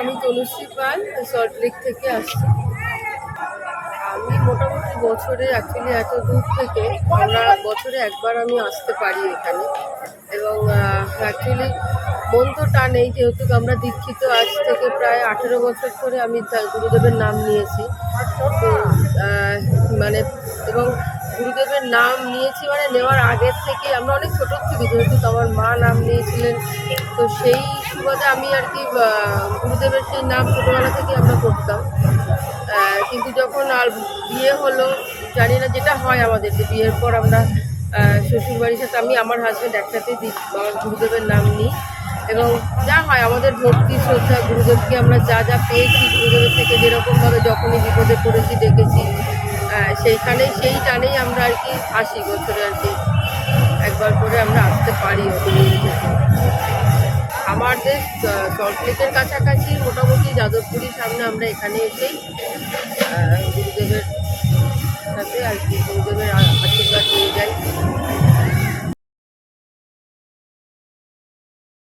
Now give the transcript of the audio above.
আমি তনুশ্রী পাল, সল্টলেক থেকে আসছি। আমি মোটামুটি বছরে অ্যাকচুয়ালি এত দূর থেকে আমরা বছরে একবার আমি আসতে পারি এখানে। এবং অ্যাকচুয়ালি মন তো টানেই, যেহেতু আমরা দীক্ষিত আজ থেকে প্রায় 18 বছর ধরে আমি গুরুদেবের নাম নিয়েছি। তো মানে এবং গুরুদেবের নাম নিয়েছি মানে নেওয়ার আগের থেকে আমরা অনেক ছোটোর থেকে, যেহেতু আমার মা নাম নিয়েছিলেন, তো সেই সুবাদে আমি আর কি গুরুদেবের সেই নাম ছোটোবেলা থেকে আমরা করতাম। কিন্তু যখন আর বিয়ে হলো, জানি না যেটা হয় আমাদের, যে বিয়ের পর আমরা শ্বশুরবাড়ির সাথে আমি আমার হাজব্যান্ড একসাথেই আমার গুরুদেবের নাম নিই। এবং যা হয় আমাদের ভক্তি শ্রদ্ধা, গুরুদেবকে আমরা যা যা পেয়েছি গুরুদেবের থেকে, যেরকমভাবে যখনই বিপদে পড়েছি ডেকেছি, সেইখানেই সেই টানেই আমরা আর কি আসি বছরে আর কি একবার করে আমরা আসতে পারি ওখানে থেকে। আমাদের সল্টলেকের কাছাকাছি মোটামুটি যাদবপুরীর সামনে আমরা এখানে এসেই গুরুদেবের সাথে আর কি গুরুদেবের আশীর্বাদ নিয়ে যাই।